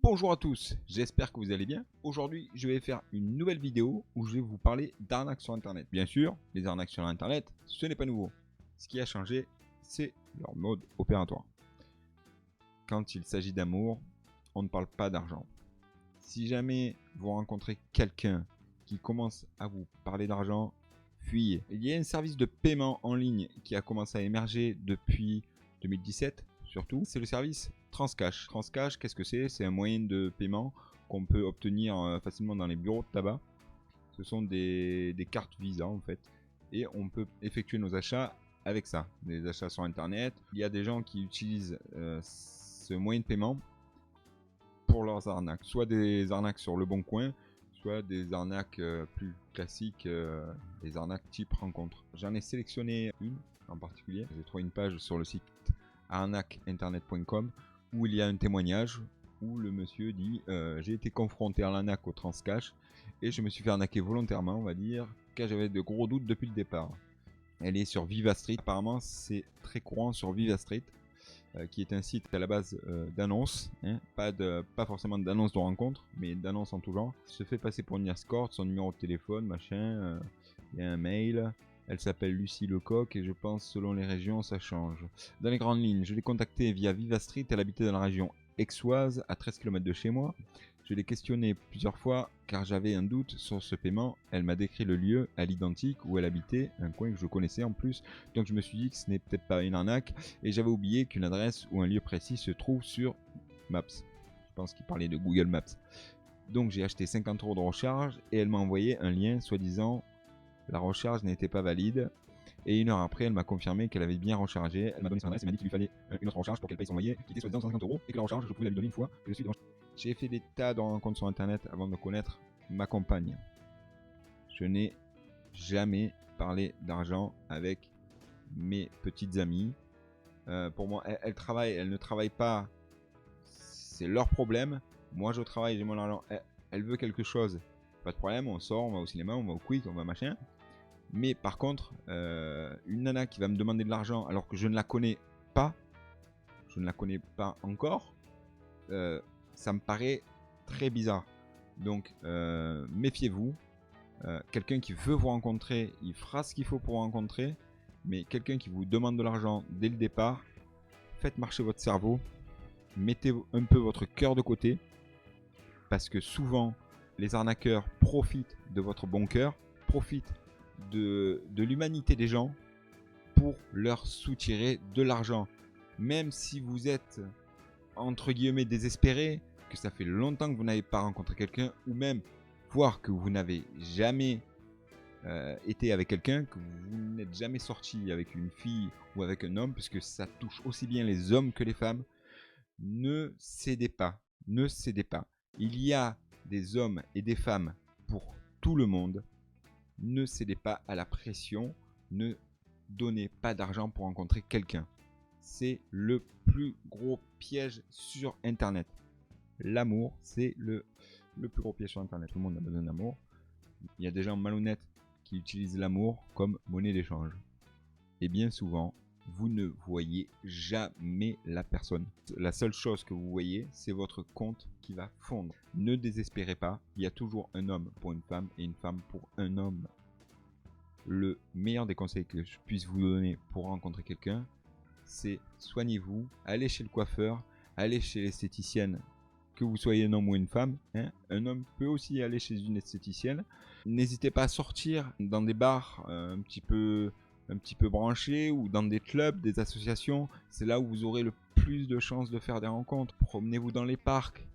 Bonjour à tous, j'espère que vous allez bien. Aujourd'hui, je vais faire une nouvelle vidéo où je vais vous parler d'arnaques sur Internet. Bien sûr, les arnaques sur Internet, ce n'est pas nouveau. Ce qui a changé, c'est leur mode opératoire. Quand il s'agit d'amour, on ne parle pas d'argent. Si jamais vous rencontrez quelqu'un qui commence à vous parler d'argent, fuyez. Il y a un service de paiement en ligne qui a commencé à émerger depuis 2017, surtout. C'est le service Transcash. Transcash, qu'est-ce que c'est? C'est un moyen de paiement qu'on peut obtenir facilement dans les bureaux de tabac. Ce sont des cartes Visa en fait. Et on peut effectuer nos achats avec ça. Des achats sur Internet. Il y a des gens qui utilisent ce moyen de paiement pour leurs arnaques. Soit des arnaques sur le bon coin, soit des arnaques plus classiques, des arnaques type rencontre. J'en ai sélectionné une en particulier. J'ai trouvé une page sur le site arnaqueinternet.com où il y a un témoignage où le monsieur dit j'ai été confronté à l'arnaque au Transcash et je me suis fait arnaquer volontairement, on va dire, car j'avais de gros doutes depuis le départ. Elle est sur Viva Street, apparemment c'est très courant sur Viva Street, qui est un site à la base d'annonces, hein, pas forcément d'annonces de rencontres, mais d'annonces en tout genre. Elle se fait passer pour une escorte, son numéro de téléphone, machin, il y a un mail. Elle s'appelle Lucie Lecoq et je pense selon les régions ça change. Dans les grandes lignes, je l'ai contactée via Viva Street, elle habitait dans la région aixoise, à 13 km de chez moi. Je l'ai questionnée plusieurs fois car j'avais un doute sur ce paiement. Elle m'a décrit le lieu à l'identique où elle habitait, un coin que je connaissais en plus. Donc je me suis dit que ce n'est peut-être pas une arnaque et j'avais oublié qu'une adresse ou un lieu précis se trouve sur Maps. Je pense qu'il parlait de Google Maps. Donc j'ai acheté 50 € de recharge et elle m'a envoyé un lien soi-disant la recharge n'était pas valide. Et une heure après, elle m'a confirmé qu'elle avait bien rechargé. Elle m'a donné son adresse et m'a dit qu'il lui fallait une autre recharge pour qu'elle paye son loyer, qui était soi-disant 150 € et que la recharge, je pouvais la lui donner une fois que je suis devant. J'ai fait des tas de rencontres sur Internet avant de connaître ma compagne. Je n'ai jamais parlé d'argent avec mes petites amies. Pour moi, elles ne travaillent pas, c'est leur problème. Moi, je travaille, j'ai mon argent. Elle veut quelque chose, pas de problème, on sort, on va au cinéma, on va au quick, on va machin. Mais par contre, une nana qui va me demander de l'argent alors que je ne la connais pas encore, ça me paraît très bizarre. Donc méfiez-vous. Quelqu'un qui veut vous rencontrer, il fera ce qu'il faut pour vous rencontrer. Mais quelqu'un qui vous demande de l'argent dès le départ, faites marcher votre cerveau. Mettez un peu votre cœur de côté. Parce que souvent, les arnaqueurs profitent de votre bon cœur, profitent de l'humanité des gens pour leur soutirer de l'argent. Même si vous êtes entre guillemets désespéré, que ça fait longtemps que vous n'avez pas rencontré quelqu'un, ou même voire que vous n'avez jamais été avec quelqu'un, que vous n'êtes jamais sorti avec une fille ou avec un homme, puisque ça touche aussi bien les hommes que les femmes, ne cédez pas, ne cédez pas. Il y a des hommes et des femmes pour tout le monde. Ne cédez pas à la pression, ne donnez pas d'argent pour rencontrer quelqu'un. C'est le plus gros piège sur Internet. L'amour, c'est le plus gros piège sur Internet. Tout le monde a besoin d'amour. Il y a des gens malhonnêtes qui utilisent l'amour comme monnaie d'échange. Et bien souvent, vous ne voyez jamais la personne. La seule chose que vous voyez, c'est votre compte qui va fondre. Ne désespérez pas, il y a toujours un homme pour une femme et une femme pour un homme. Le meilleur des conseils que je puisse vous donner pour rencontrer quelqu'un, c'est soignez-vous, allez chez le coiffeur, allez chez l'esthéticienne, que vous soyez un homme ou une femme. Hein. Un homme peut aussi aller chez une esthéticienne. N'hésitez pas à sortir dans des bars un petit peu branchés ou dans des clubs, des associations. C'est là où vous aurez le plus de chances de faire des rencontres. Promenez-vous dans les parcs.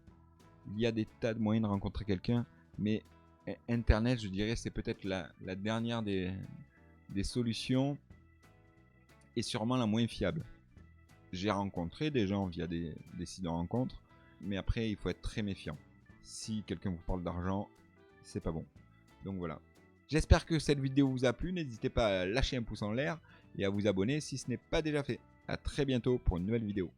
Il y a des tas de moyens de rencontrer quelqu'un, mais Internet, je dirais, c'est peut-être la dernière des solutions et sûrement la moins fiable. J'ai rencontré des gens via des sites de rencontres, mais après, il faut être très méfiant. Si quelqu'un vous parle d'argent, c'est pas bon. Donc voilà. J'espère que cette vidéo vous a plu. N'hésitez pas à lâcher un pouce en l'air et à vous abonner si ce n'est pas déjà fait. A très bientôt pour une nouvelle vidéo.